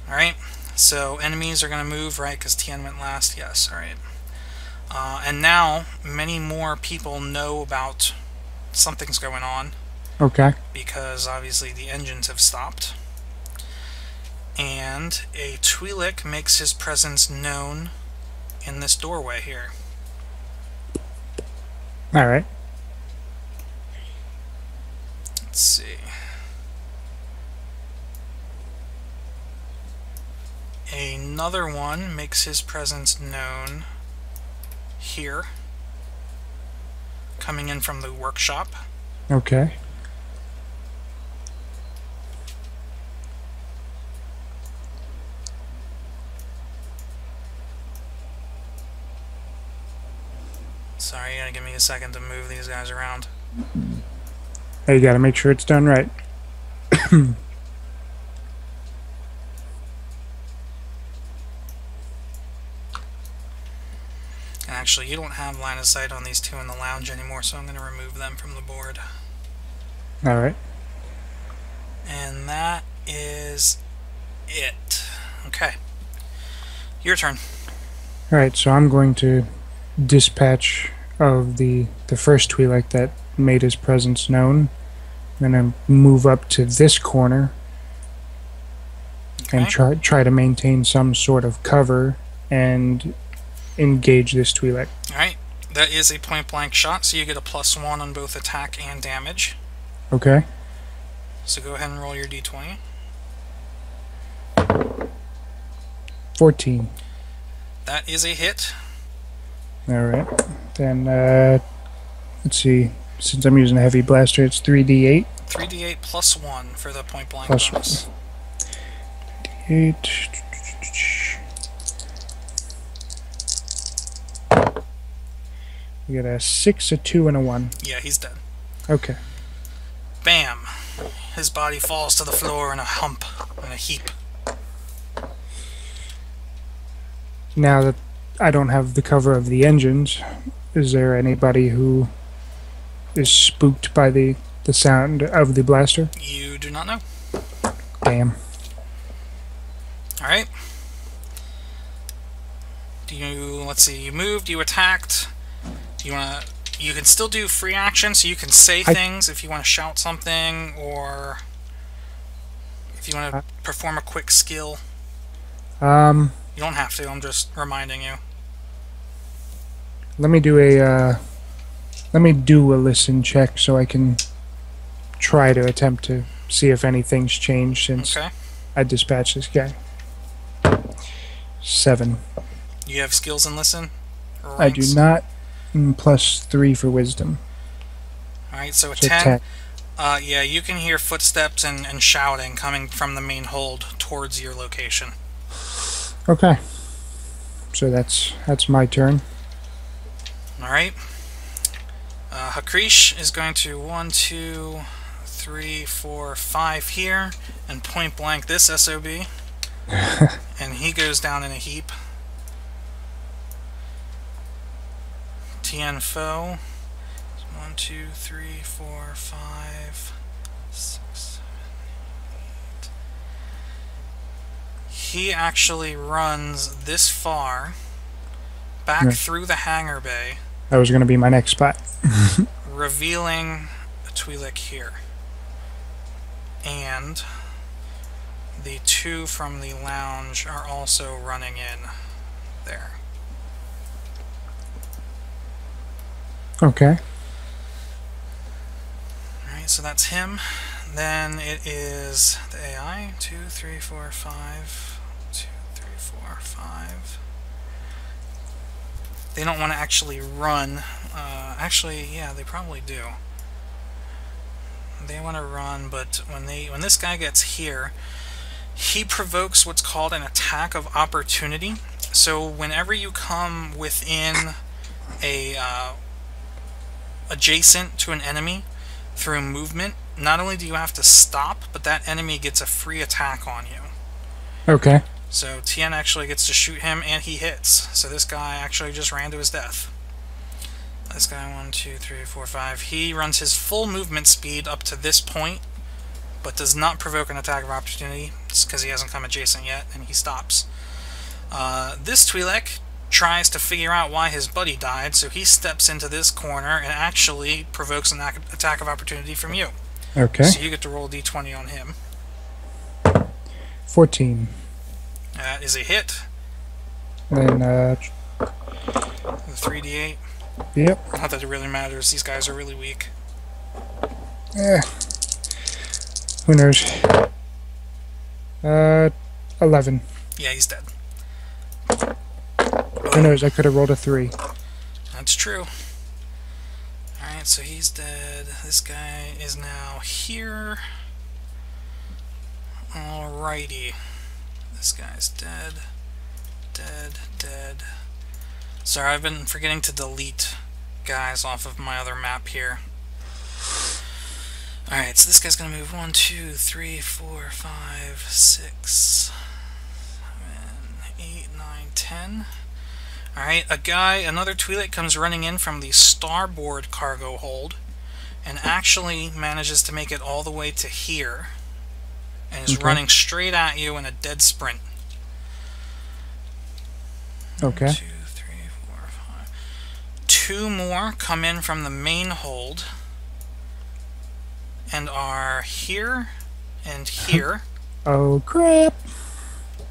Alright, so enemies are going to move, right, because Tien went last. Yes, alright. And now, many more people know about something's going on. Okay. Because, obviously, the engines have stopped. And a Twi'lek makes his presence known in this doorway here. Alright. Let's see. Another one makes his presence known here, coming in from the workshop. Okay. Sorry, you gotta give me a second to move these guys around. Hey, you gotta make sure it's done right. And actually, you don't have line of sight on these two in the lounge anymore, so I'm going to remove them from the board. Alright. And that is it. Okay. Your turn. Alright, so I'm going to dispatch of the first Twi'lek that made his presence known. I'm going to move up to this corner and try to maintain some sort of cover and engage this Twi'lek. Alright, that is a point-blank shot, so you get a +1 on both attack and damage. Okay. So go ahead and roll your d20. 14. That is a hit. Alright. Then, let's see. Since I'm using a heavy blaster, it's 3d8. 3d8 +1 for the point-blank Plus bonus. 8. We got a 6, a 2, and a 1. Yeah, he's dead. Okay. Bam! His body falls to the floor in a hump, in a heap. Now that I don't have the cover of the engines, is there anybody who is spooked by the sound of the blaster? You do not know. Damn. Alright. Do you, let's see, you moved, you attacked. Do you want to, you can still do free action, so you can say things if you want to shout something, or if you want to perform a quick skill. You don't have to, I'm just reminding you. Let me do a listen check so I can try to attempt to see if anything's changed since I dispatched this guy. 7. You have skills in listen? I do not. +3 for wisdom. Alright, so a 10. Yeah, you can hear footsteps and shouting coming from the main hold towards your location. Okay. So that's my turn. Alright. Hakrish is going to 1, 2, 3, 4, 5 here, and point blank this SOB. And he goes down in a heap. Tienn-fo. 1, 2, 3, 4, 5, 6, 7, 8. He actually runs this far back through the hangar bay. That was going to be my next spot. Revealing a Twi'lek here. And the 2 from the lounge are also running in there. Okay. Alright, so that's him. Then it is the AI. 2, 3, 4, 5. 2, 3, 4, 5. They don't want to actually run. Actually, yeah, they probably do. They want to run, but when this guy gets here, he provokes what's called an attack of opportunity. So whenever you come within a adjacent to an enemy through movement, not only do you have to stop, but that enemy gets a free attack on you. Okay. So Tien actually gets to shoot him, and he hits. So this guy actually just ran to his death. This guy, 1, 2, 3, 4, 5. He runs his full movement speed up to this point but does not provoke an attack of opportunity. It's because he hasn't come adjacent yet, and he stops. This Twi'lek tries to figure out why his buddy died, so he steps into this corner and actually provokes an attack of opportunity from you. Okay. So you get to roll a d20 on him. 14. That is a hit. Then, The 3d8. Yep. Not that it really matters. These guys are really weak. Who knows? 11. Yeah, he's dead. Who knows? I could have rolled a 3. That's true. Alright, so he's dead. This guy is now here. Alrighty. This guy's dead. Dead. Sorry, I've been forgetting to delete guys off of my other map here. Alright, so this guy's gonna move 1, 2, 3, 4, 5, 6, 7, 8, 9, 10. Alright, another Twi'lek comes running in from the starboard cargo hold and actually manages to make it all the way to here and is running straight at you in a dead sprint. Okay. 1, 2, 3, 4, 5. 2 more come in from the main hold and are here and here. Oh crap! 1,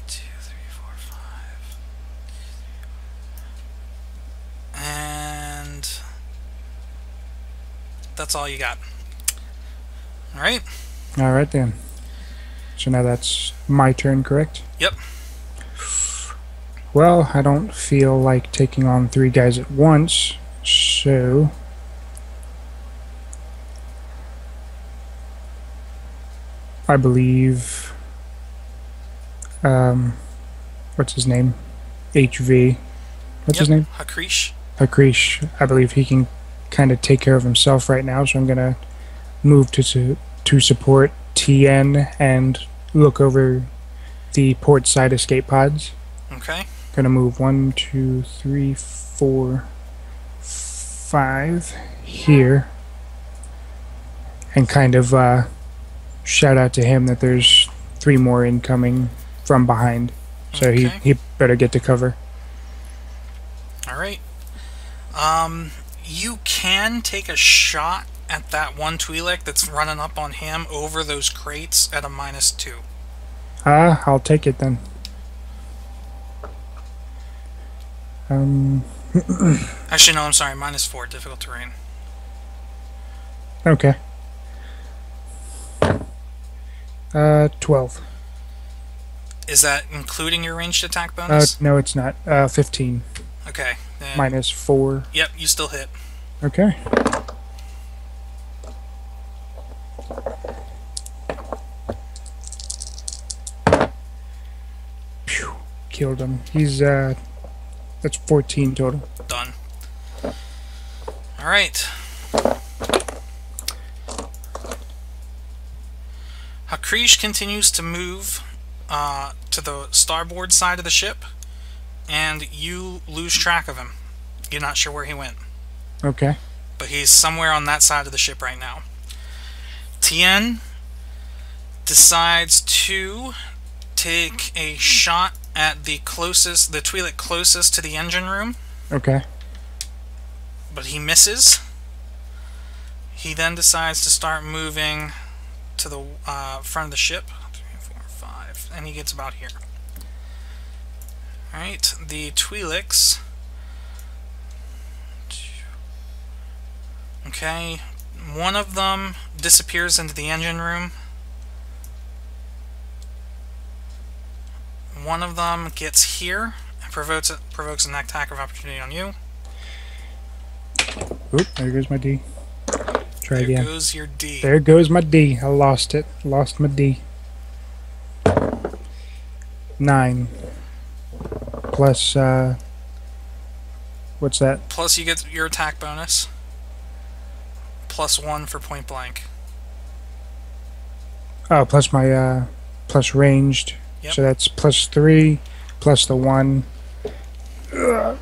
2, 3, 4, 5. And that's all you got. Alright? Alright then. So now that's my turn, correct? Yep. Well, I don't feel like taking on 3 guys at once, so... I believe... what's his name? HV. What's his name? Hakrish. Hakrish. I believe he can kind of take care of himself right now, so I'm going to move to support Tien and look over the port side escape pods. Okay. Gonna move 1, 2, 3, 4, 5 here, and kind of shout out to him that there's 3 more incoming from behind, so okay. he better get to cover. All right. You can take a shot at that one Twi'lek that's running up on him over those crates at a -2. I'll take it then. Actually, no, I'm sorry, -4, difficult terrain. Okay. 12. Is that including your ranged attack bonus? No, it's not. 15. Okay. Then, -4. Yep, you still hit. Okay. Phew, killed him. He's, that's 14 total. Done. Alright. Hakrish continues to move to the starboard side of the ship, and you lose track of him. You're not sure where he went. Okay. But he's somewhere on that side of the ship right now. Tien decides to take a shot at the Twi'lek closest to the engine room. Okay. But he misses. He then decides to start moving to the front of the ship. 3, 4, 5. And he gets about here. Alright, the Twi'leks. Okay, one of them disappears into the engine room. One of them gets here and provokes an attack of opportunity on you. Oop, there goes my D. Try again. There goes your D. There goes my D. I lost it. Lost my D. 9. Plus, what's that? Plus you get your attack bonus. +1 for point blank. Oh, plus my, plus ranged. Yep. So that's +3, plus the 1. So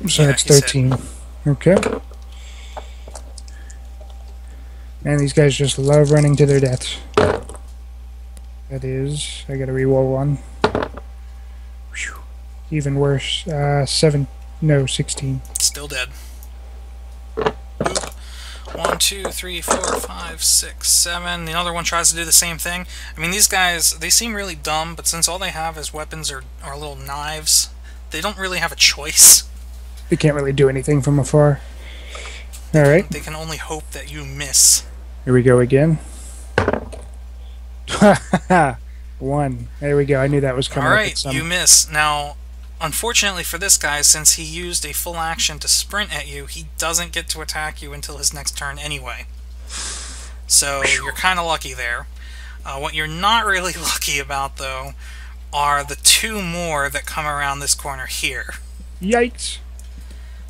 Yeah, that's 13. Okay. Man, these guys just love running to their deaths. That is... I gotta reroll one. Whew. Even worse. 7... No, 16. Still dead. Boop. 1, 2, 3, 4, 5, 6, 7. The other one tries to do the same thing. I mean, these guys, they seem really dumb, but since all they have as weapons are little knives, they don't really have a choice. They can't really do anything from afar. Alright. They can only hope that you miss. Here we go again. 1. There we go. I knew that was coming. Alright, you miss. Now, unfortunately for this guy, since he used a full action to sprint at you, he doesn't get to attack you until his next turn anyway. So, you're kind of lucky there. What you're not really lucky about, though, are the 2 more that come around this corner here. Yikes.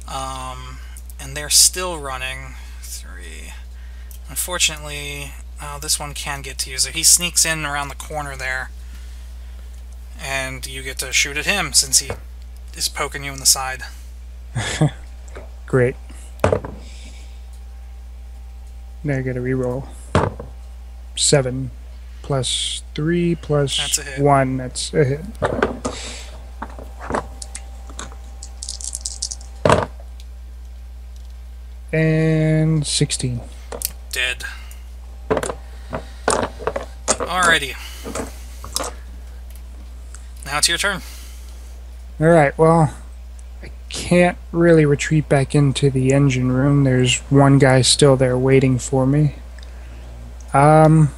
And they're still running. 3. Unfortunately, this one can get to you. So he sneaks in around the corner there. And you get to shoot at him since he is poking you in the side. Great. Now I gotta reroll. 7 plus 3 plus That's a hit. 1. That's a hit. And 16. Dead. Alrighty. Now it's your turn. Alright, well, I can't really retreat back into the engine room. There's one guy still there waiting for me. Let's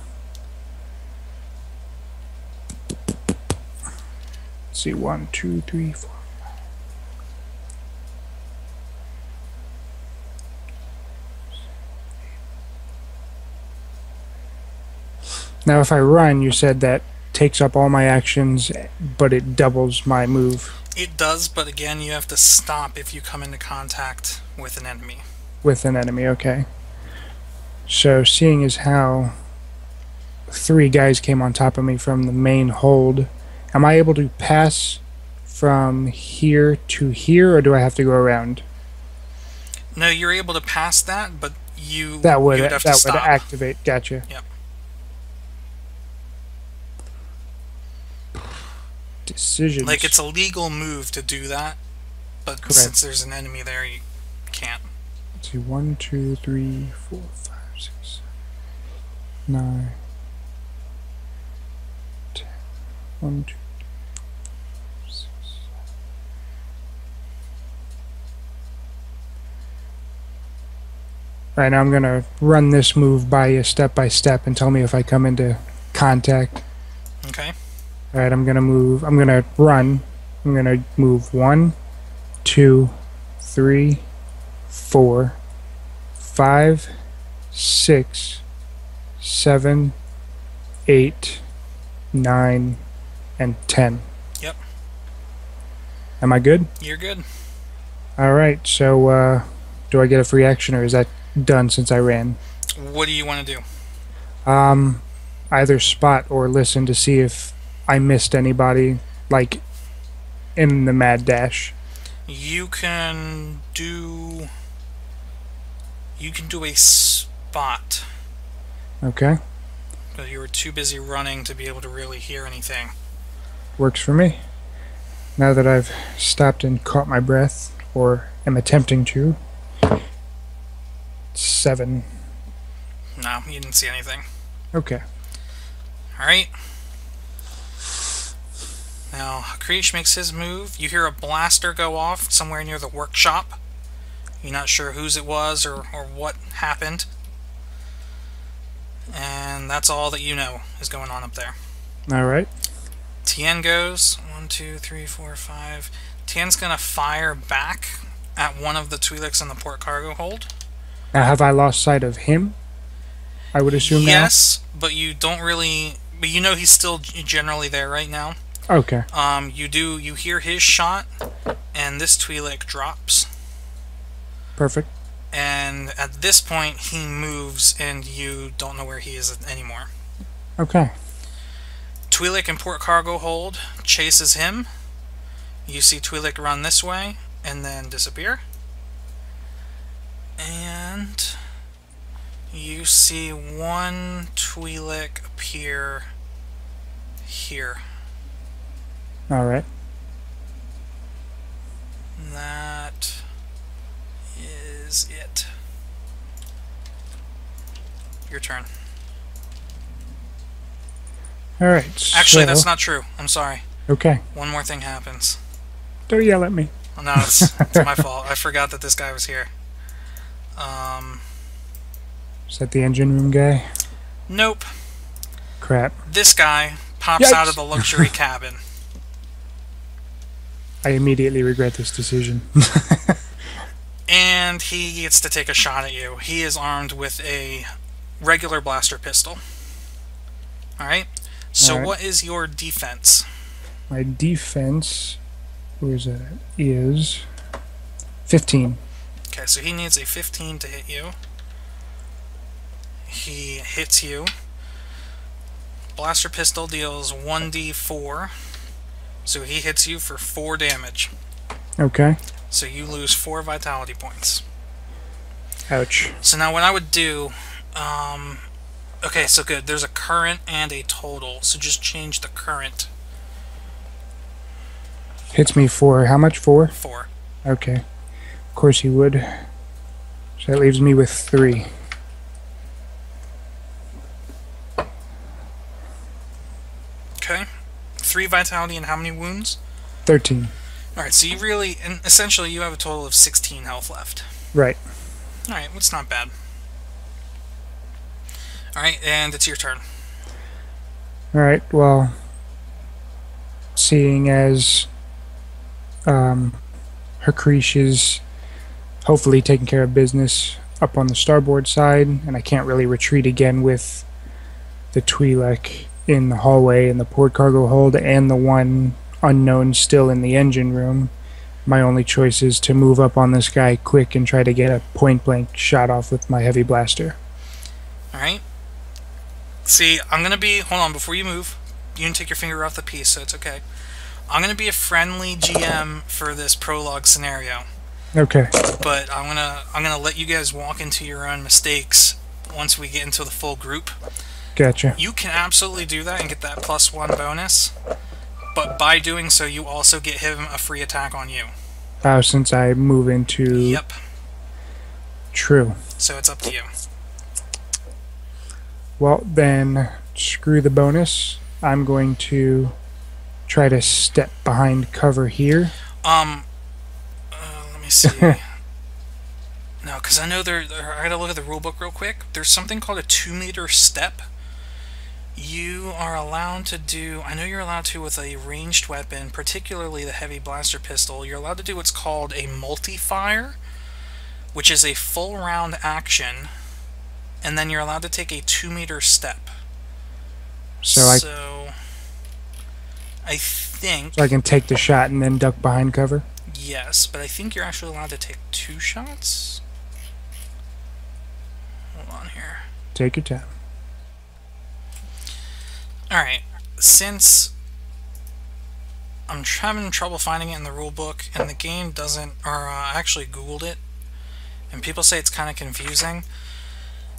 see, 1, 2, 3, 4. Now, if I run, you said that takes up all my actions, but it doubles my move. It does, but again, you have to stop if you come into contact with an enemy. With an enemy, okay. So, seeing as how 3 guys came on top of me from the main hold, am I able to pass from here to here, or do I have to go around? No, you're able to pass that, but you'd That would have to stop. activate. Gotcha. Yep. Decisions. Like, it's a legal move to do that, but Correct. since there's an enemy there, you can't. Let's see, 1, 2, 3, 4, 5, 6, 9, 10. 1, 2, 3, 4, 6. Right now, I'm gonna run this move by you step by step and tell me if I come into contact. Okay. Alright, I'm gonna move. I'm gonna run. I'm gonna move 1, 2, 3, 4, 5, 6, 7, 8, 9, and 10. Yep. Am I good? You're good. Alright, so do I get a free action, or is that done since I ran? What do you want to do? Either spot or listen to see if I missed anybody, like, in the mad dash. You can do a spot, Okay, but you were too busy running to be able to really hear anything. works for me. Now that I've stopped and caught my breath, or am attempting to. 7. No, you didn't see anything. Okay. Alright. Now, Hakrish makes his move. You hear a blaster go off somewhere near the workshop. You're not sure whose it was or what happened. And that's all that you know is going on up there. Alright. Tien goes. 1, 2, 3, 4, 5. Tien's gonna fire back at one of the Twi'leks in the port cargo hold. Now, have I lost sight of him? I would assume yes, but you don't really... But you know he's still generally there right now. now? Okay. You hear his shot, and this Twi'lek drops. Perfect. And at this point, he moves, and you don't know where he is anymore. Okay. Twi'lek in port cargo hold chases him. You see Twi'lek run this way, and then disappear. And You see one Twi'lek appear here. Alright. That is it. Your turn. Alright. Actually, so, that's not true. I'm sorry. Okay. One more thing happens. Don't yell at me. Oh, no, it's my fault. I forgot that this guy was here. Is that the engine room guy? Nope. Crap. This guy pops out of the luxury cabin. I immediately regret this decision. And he gets to take a shot at you. He is armed with a regular blaster pistol. Alright? So what is your defense? My defense, where is that at? Is 15. Okay, so he needs a 15 to hit you. He hits you. Blaster pistol deals 1d4. So he hits you for 4 damage. Okay. So you lose 4 vitality points. Ouch. So now what I would do... okay, so good. There's a current and a total. So just change the current. Hits me for how much? 4? 4. Okay. Of course he would. So that leaves me with 3. Okay. 3 vitality and how many wounds? 13. Alright, so you really... and essentially, you have a total of 16 health left. Right. Alright, that's not bad. Alright, and it's your turn. Alright, well... Seeing as... Hakrish is hopefully taking care of business up on the starboard side, and I can't really retreat again with the Twi'lek in the hallway and the port cargo hold and the one unknown still in the engine room. My only choice is to move up on this guy quick and try to get a point-blank shot off with my heavy blaster. Alright. See, I'm gonna be... hold on, before you move, you can take your finger off the piece, so it's okay. I'm gonna be a friendly GM for this prologue scenario. Okay. But I'm gonna let you guys walk into your own mistakes once we get into the full group. Gotcha. You can absolutely do that and get that +1 bonus, but by doing so, you also get him a free attack on you. Since I move into... Yep. True. So it's up to you. Well, then, screw the bonus. I'm going to try to step behind cover here. Let me see. No, because I know I gotta look at the rulebook real quick. There's something called a 2-meter step. You are allowed to do... I know you're allowed to with a ranged weapon, particularly the heavy blaster pistol. You're allowed to do what's called a multi-fire, which is a full round action, and then you're allowed to take a 2-meter step. So I think... So I can take the shot and then duck behind cover? Yes, but I think you're actually allowed to take 2 shots. Hold on here. Take your time. Alright, since I'm having trouble finding it in the rulebook, and the game doesn't... I actually Googled it, and people say it's kind of confusing.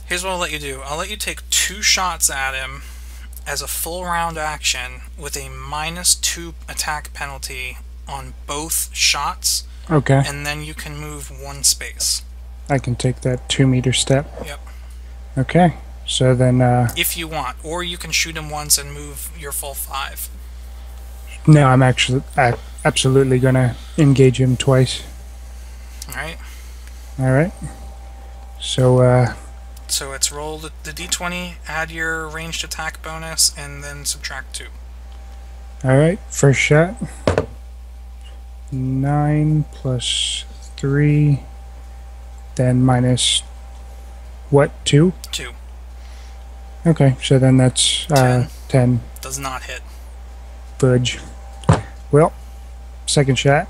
Here's what I'll let you do. I'll let you take 2 shots at him as a full round action with a -2 attack penalty on both shots. Okay. And then you can move 1 space. I can take that 2-meter step. Yep. Okay. So then... if you want. Or you can shoot him once and move your full 5. No, I'm actually absolutely going to engage him twice. Alright. Alright. So, So it's roll the d20, add your ranged attack bonus, and then subtract 2. Alright, first shot. 9 plus 3, then minus what, 2? 2. Okay, so then that's 10. Does not hit. Fudge. Well, second shot.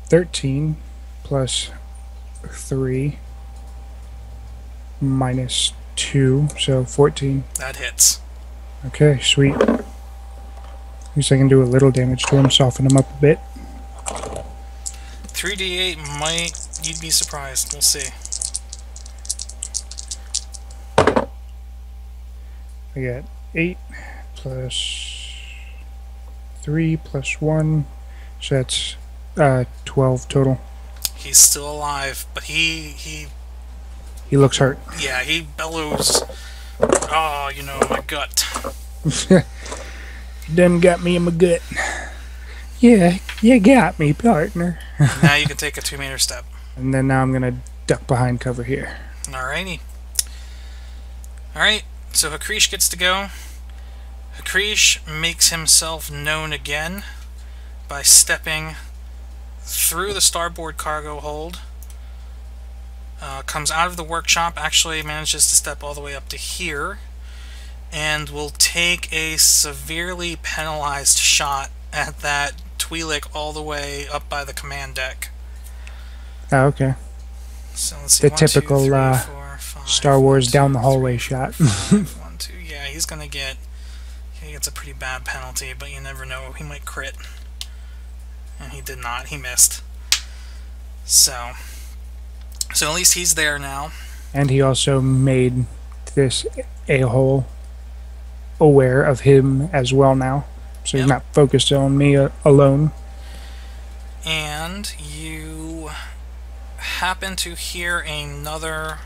13 plus 3 minus 2, so 14. That hits. Okay, sweet. At least I can do a little damage to him, soften him up a bit. 3d8 might... you'd be surprised. We'll see. I got 8 plus 3 plus 1, so that's 12 total. He's still alive, but he looks hurt. Yeah, he bellows. Oh, you know, my gut. Done got me in my gut. Yeah, you got me, partner. Now you can take a 2-meter step. And then now I'm gonna duck behind cover here. Alrighty. Alright, so Hakrish gets to go. Hakrish makes himself known again by stepping through the starboard cargo hold. Comes out of the workshop, actually manages to step all the way up to here, and will take a severely penalized shot at that Twi'lek all the way up by the command deck. Oh, okay. So let's see, the typical 2, 3, 4, 5, Star Wars 1, 2, down the hallway 3, shot. 5, 1, 2. Yeah, he's gonna get. He gets a pretty bad penalty, but you never know. He might crit, and he did not. He missed. So at least he's there now. And he also made this a-hole aware of him as well now, so he's not focused on me alone. And you happen to hear another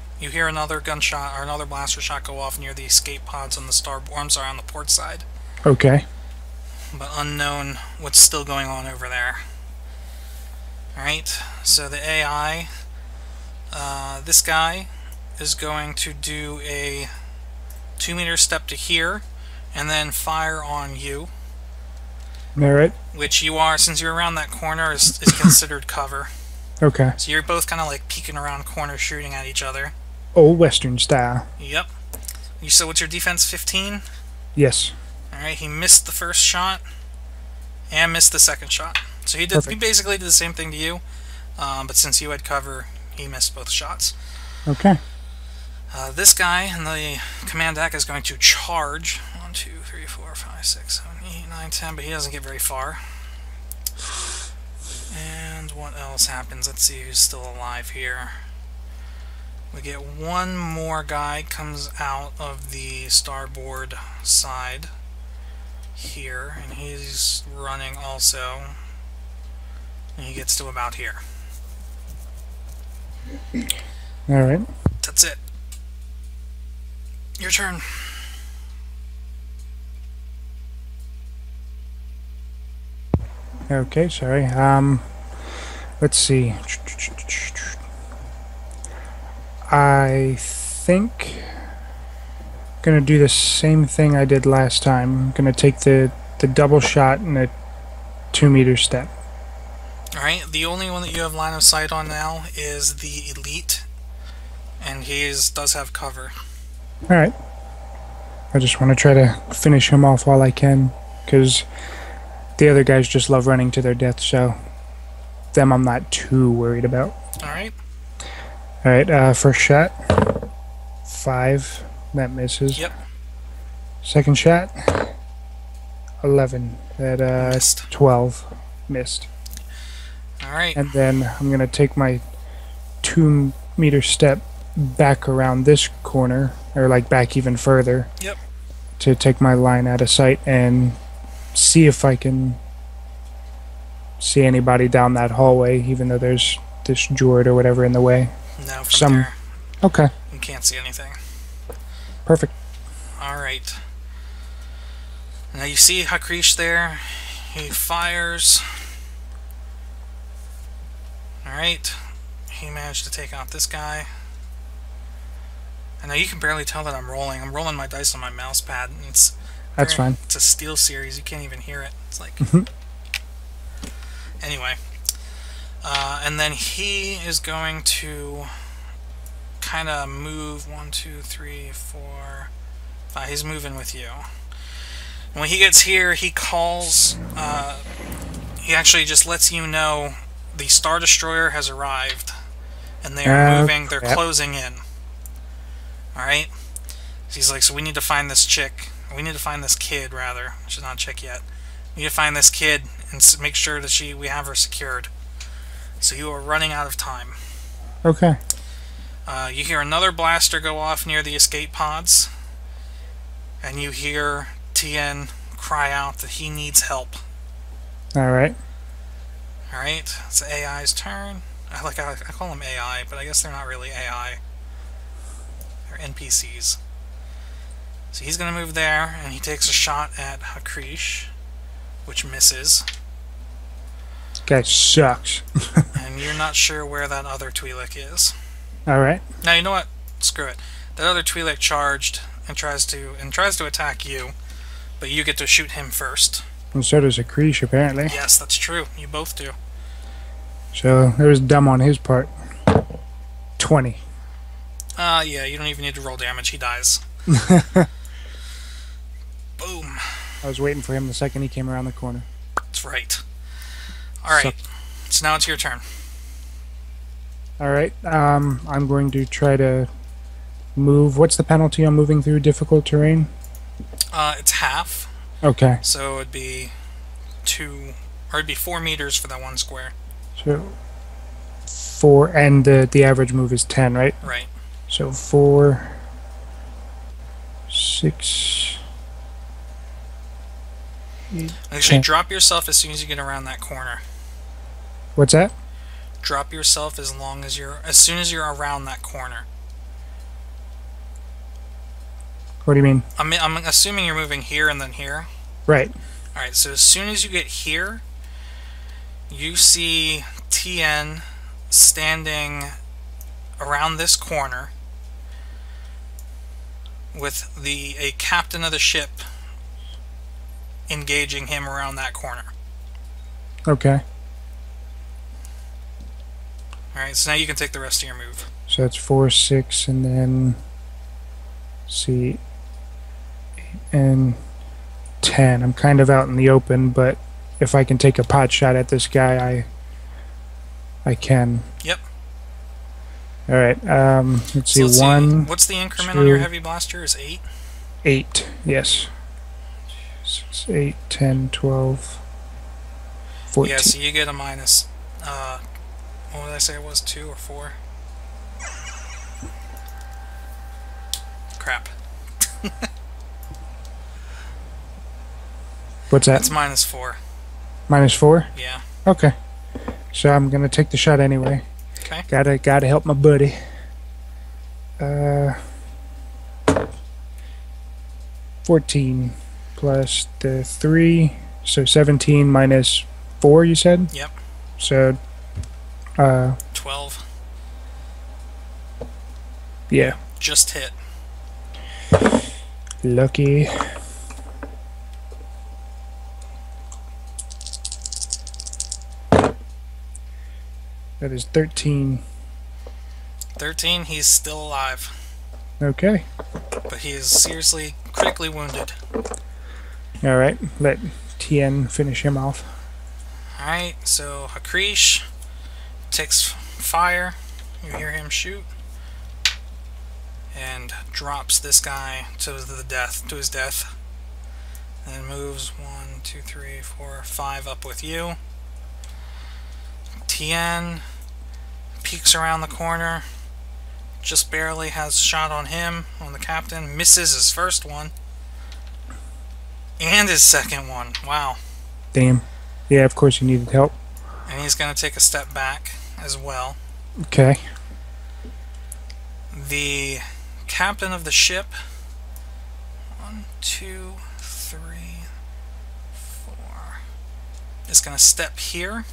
gunshot or another blaster shot go off near the escape pods on the on the port side. Okay. But unknown what's still going on over there. Alright, so the AI, this guy is going to do a 2-meter step to here and then fire on you. Alright. Which you are, since you're around that corner, is considered cover. Okay. So you're both kind of like peeking around corners shooting at each other. Old Western style. Yep. So what's your defense, 15? Yes. Alright, he missed the first shot and missed the second shot. So he basically did the same thing to you, but since you had cover, he missed both shots. Okay. This guy in the command deck is going to charge. 1, 2, 3, 4, 5, 6, 7, 8, 9, 10, but he doesn't get very far. And what else happens? Let's see who's still alive here. We get one more guy comes out of the starboard side here, and he's running also. And he gets to about here. Alright. That's it. Your turn. Okay, sorry. Let's see. I think I'm gonna do the same thing I did last time. I'm gonna take the double shot and a 2-meter step. Alright, the only one that you have line of sight on now is the elite, and he does have cover. Alright. I just want to try to finish him off while I can, because the other guys just love running to their death, so them I'm not too worried about. Alright. Alright, first shot. 5. That misses. Yep. Second shot. 11. That, missed. 12. Missed. Alright. And then I'm going to take my 2-meter step back around this corner, or like back even further. Yep. To take my line out of sight and see if I can see anybody down that hallway, even though there's this JoR or whatever in the way. No, from there. Okay. You can't see anything. Perfect. Alright. Now you see Hakrish there. He fires. Alright. He managed to take out this guy. And now you can barely tell that I'm rolling. I'm rolling my dice on my mouse pad. And that's fine. It's a steel series. You can't even hear it. It's like... Anyway. And then he is going to kind of move 1, 2, 3, 4, 5. He's moving with you. And when he gets here, he calls... he actually just lets you know the Star Destroyer has arrived. And they are moving. They're closing in. Alright? He's like, so we need to find this chick. We need to find this kid, rather. She's not a chick yet. We need to find this kid and make sure that we have her secured. So you are running out of time. Okay. You hear another blaster go off near the escape pods. and you hear Tien cry out that he needs help. Alright. Alright, it's the AI's turn. I call them AI, but I guess they're not really AI. They're NPCs. So he's going to move there, and he takes a shot at Hakrish, which misses. Guy sucks. And you're not sure where that other Twi'lek is. Alright. Now, you know what? Screw it. That other Twi'lek charged and tries to attack you, but you get to shoot him first. And so does Akrish, apparently. Yes, that's true. You both do. So, it was dumb on his part. 20. Yeah, you don't even need to roll damage. He dies. Boom. I was waiting for him the second he came around the corner. That's right. Alright, so now it's your turn. Alright, I'm going to try to move. What's the penalty on moving through difficult terrain? It's half. Okay. So it'd be 4 meters for that one square. So 4, and the average move is 10, right? Right. So 4, 6, 8, Actually, 10. drop yourself as soon as you get around that corner. What's that? Drop yourself as soon as you're around that corner. What do you mean? I'm assuming you're moving here and then here. Right. Alright, so as soon as you get here, you see Tien standing around this corner with a captain of the ship engaging him around that corner. Okay. Alright, so now you can take the rest of your move. So that's 4, 6, and then see 8 and 10. I'm kind of out in the open, but if I can take a pot shot at this guy, I can. Yep. All right. Let's see. Let's 1. What's the increment 2, on your heavy blaster? Is 8? 8. Yes. 6, 8, 10, 12, 14. Yeah. So you get a minus. What did I say it was? 2 or 4? Crap. What's that? That's minus 4. Minus 4? Yeah. Okay. So I'm gonna take the shot anyway. Okay. Gotta help my buddy. 14 plus the 3, so 17 minus 4. You said? Yep. So 12. Yeah. Just hit. Lucky. That is 13. 13. He's still alive, Okay. but he is seriously, critically wounded. Alright, let Tien finish him off. Alright, so Hakrish takes fire. You hear him shoot. And drops this guy to his death. And then moves 1, 2, 3, 4, 5 up with you. Tien peeks around the corner. Just barely has a shot on him, on the captain. Misses his first one. And his second one. Wow. Damn. Yeah, of course you needed help. And he's going to take a step back as well. Okay. The captain of the ship. 1, 2, 3, 4. Is going to step here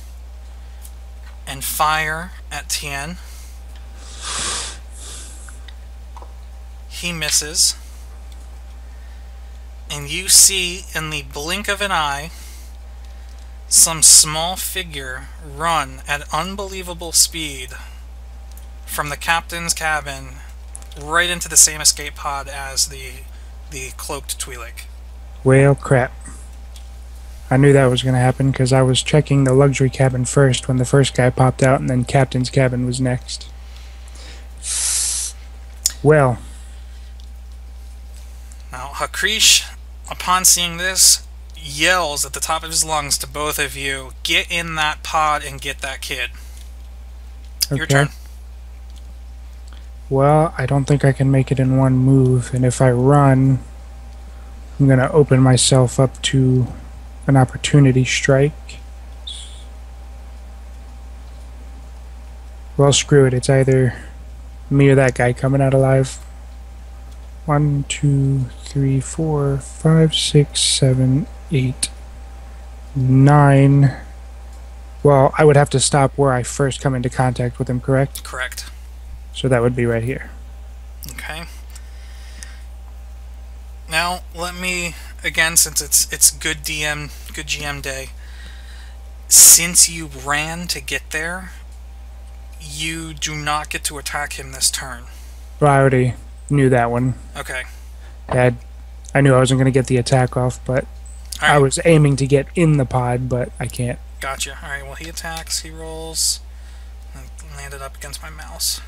and fire at Tien. He misses. And you see, in the blink of an eye, some small figure run at unbelievable speed from the captain's cabin right into the same escape pod as the cloaked Twi'lek. Well, crap. I knew that was going to happen because I was checking the luxury cabin first when the first guy popped out, and then captain's cabin was next. Well. Now, Hakrish, upon seeing this, yells at the top of his lungs to both of you, "Get in that pod and get that kid." Okay. Your turn. Well, I don't think I can make it in one move, and if I run, I'm going to open myself up to an opportunity strike. Well, screw it. It's either me or that guy coming out alive. 1, 2, 3, 4, 5, 6, 7, 8, 9. Well, I would have to stop where I first come into contact with him, correct? Correct. So that would be right here. Okay. Now, let me, again, since it's good GM day, since you ran to get there, you do not get to attack him this turn. Well, I already knew that one. Okay. I knew I wasn't going to get the attack off, but All right. I was aiming to get in the pod, but I can't. Gotcha. Alright, well, he attacks, he rolls, and landed up against my mouse.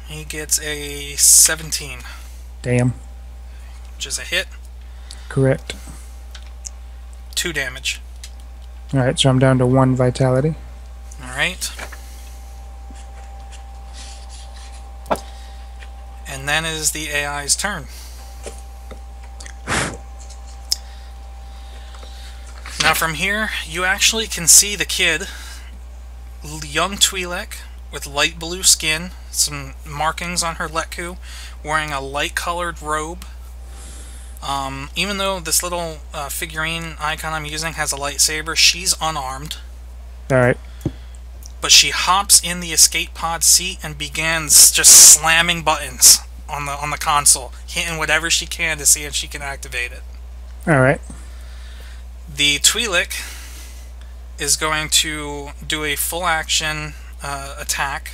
He gets a 17. Damn. Which is a hit. Correct. 2 damage. Alright, so I'm down to 1 vitality. Alright. And then is the AI's turn. Now from here, you actually can see the kid, young Twi'lek, with light blue skin, some markings on her Letku, wearing a light-colored robe. Even though this little figurine icon I'm using has a lightsaber, she's unarmed. Alright. But she hops in the escape pod seat and begins just slamming buttons on the console, hitting whatever she can to see if she can activate it. Alright. The Twi'lek is going to do a full action attack,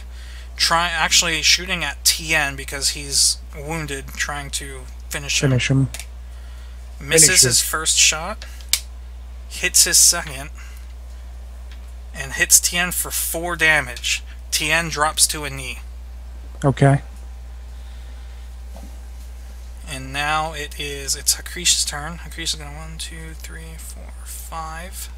actually shooting at Tien because he's wounded, trying to finish him. Misses his first shot, hits his second, and hits Tien for 4 damage. Tien drops to a knee. Okay. And now it's Hakrish's turn. Hakrish is going to 1, 2, 3, 4, 5.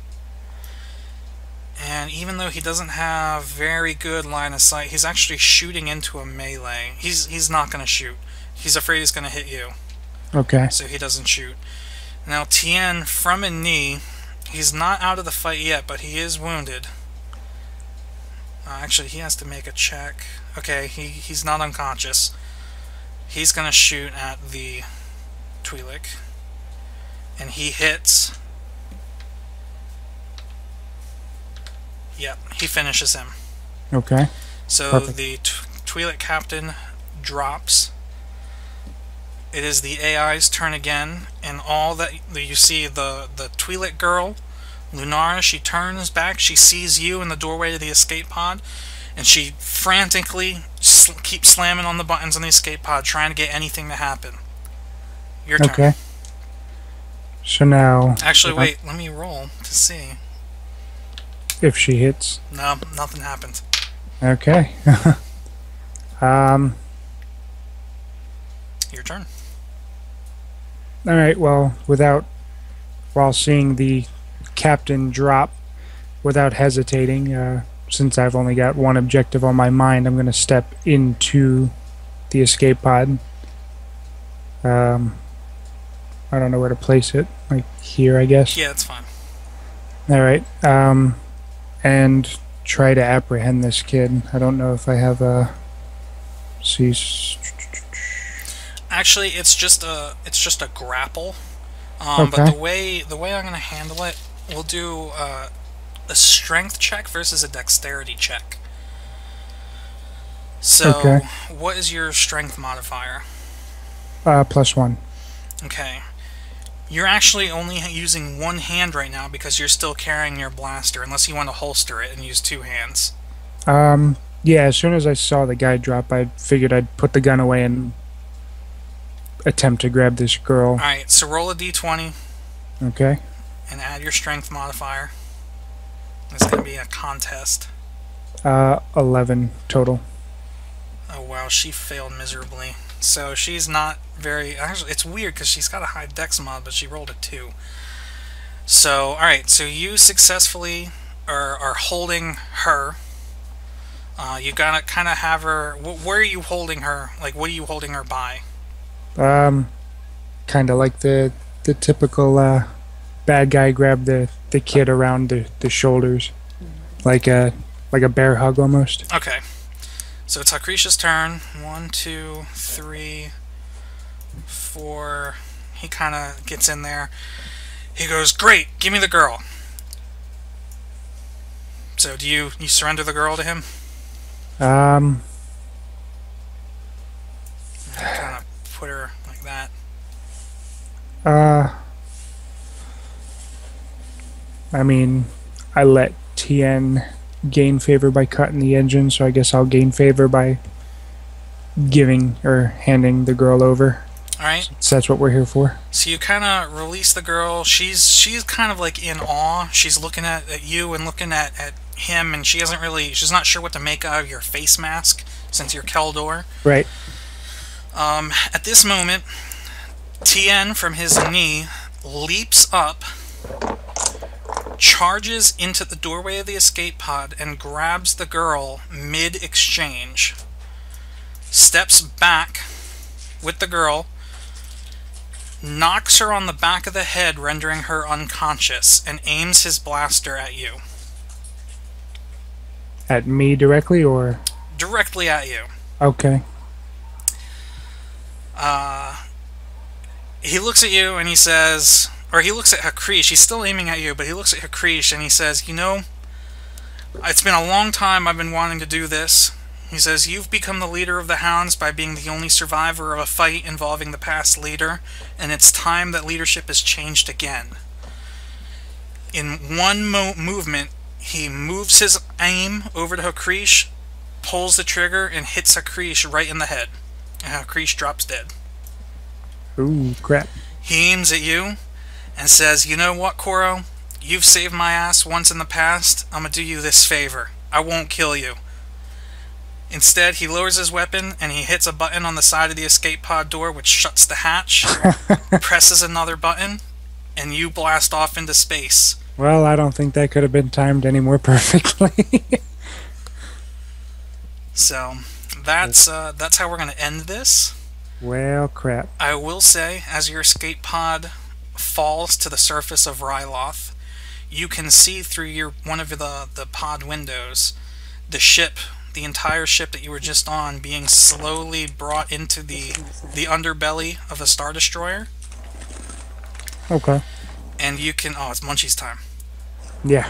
And even though he doesn't have very good line of sight, he's actually shooting into a melee. He's not going to shoot. He's afraid he's going to hit you. Okay. So he doesn't shoot. Now Tien, from a knee, he's not out of the fight yet, but he is wounded. Actually, he has to make a check. Okay, he's not unconscious. He's going to shoot at the Twi'lek. And he hits. Yep, he finishes him. Okay. So Perfect. the Twi'lek captain drops. It is the AI's turn again, and all that you see, the Twi'lek girl, Lunara, she turns back, she sees you in the doorway to the escape pod, and she frantically keeps slamming on the buttons on the escape pod, trying to get anything to happen. Your turn. Okay. So now... Actually, wait, let me roll to see. If she hits. No, nothing happens. Okay. Your turn. Alright, well, while seeing the captain drop without hesitating, since I've only got one objective on my mind, I'm going to step into the escape pod. I don't know where to place it. Like here, I guess? Yeah, it's fine. Alright, and try to apprehend this kid. I don't know if I have a... Actually, it's just a grapple. Okay. But the way I'm going to handle it, we'll do a strength check versus a dexterity check. So, okay. What is your strength modifier? +1. Okay. You're actually only using one hand right now because you're still carrying your blaster, unless you want to holster it and use 2 hands. Yeah, as soon as I saw the guy drop, I figured I'd put the gun away and attempt to grab this girl. Alright, so roll a d20. Okay. And add your strength modifier. It's going to be a contest. 11 total. Oh wow, she failed miserably. So she's not very... Actually, it's weird because she's got a high dex mod, but she rolled a 2. So, alright, so you successfully are holding her. You gotta kind of have her... Where are you holding her? Like, what are you holding her by? Kind kind of like the typical bad guy grab the kid around the shoulders, like a bear hug almost. Okay. So it's Hakrish's turn. 1, 2, 3, 4. He kind of gets in there. He goes, "Great, give me the girl." So do you surrender the girl to him? Kind of put her like that. I mean, I let Tien gain favor by cutting the engine, so I guess I'll gain favor by giving or handing the girl over. Alright. So that's what we're here for. So you kind of release the girl. She's kind of like in awe. She's looking at you and looking at him, and she's not sure what to make of your face mask since you're Keldor. Right. At this moment, Tien from his knee leaps up, charges into the doorway of the escape pod, and grabs the girl mid-exchange. Steps back with the girl, knocks her on the back of the head, rendering her unconscious, and aims his blaster at you. At me directly, or? Directly at you. Okay. He looks at you and he says, or he looks at Hakrish, he's still aiming at you, but he looks at Hakrish and he says, "You know, it's been a long time I've been wanting to do this." He says, "You've become the leader of the Hounds by being the only survivor of a fight involving the past leader, and it's time that leadership has changed again." In one movement, he moves his aim over to Hakrish, pulls the trigger, and hits Hakrish right in the head. And Hakrish drops dead. Ooh, crap. He aims at you and says, "You know what, Koro? You've saved my ass once in the past. I'm gonna do you this favor. I won't kill you." Instead, he lowers his weapon and he hits a button on the side of the escape pod door, which shuts the hatch, presses another button, and you blast off into space. Well, I don't think that could have been timed any more perfectly. So, that's how we're going to end this. Well, crap. I will say, as your escape pod falls to the surface of Ryloth, you can see through one of the pod windows the ship, the entire ship that you were just on, being slowly brought into the underbelly of a Star Destroyer. Okay. And you can... Oh, it's Munchie's time. Yeah.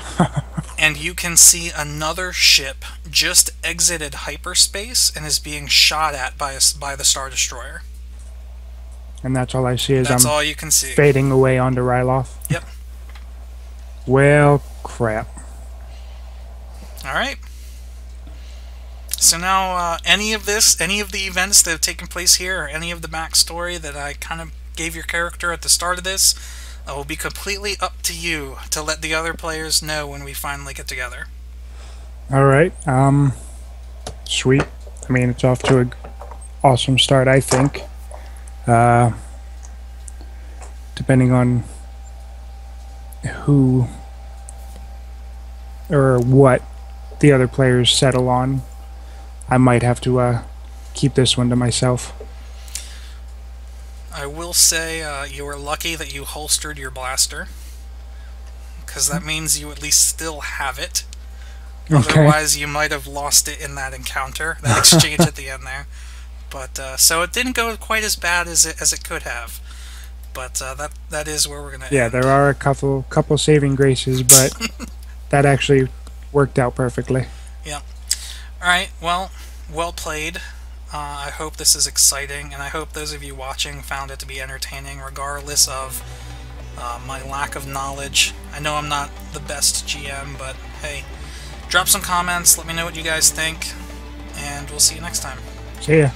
And you can see another ship just exited hyperspace and is being shot at by the Star Destroyer. And that's all I see is that's all you can see. Fading away onto Ryloth. Yep. Well, crap. Alright. So now, any of the events that have taken place here, or any of the backstory that I kind of gave your character at the start of this, will be completely up to you to let the other players know when we finally get together. Alright, sweet. I mean, it's off to an awesome start, I think. Depending on who or what the other players settle on, I might have to keep this one to myself. I will say you were lucky that you holstered your blaster, because that means you at least still have it. Okay. Otherwise, you might have lost it in that encounter, that exchange at the end there. But so it didn't go quite as bad as it could have. But that is where we're gonna end. Yeah, there are a couple saving graces, but that actually worked out perfectly. Yeah. All right. Well played. I hope this is exciting, and I hope those of you watching found it to be entertaining, regardless of my lack of knowledge. I know I'm not the best GM, but hey, drop some comments, let me know what you guys think, and we'll see you next time. See ya.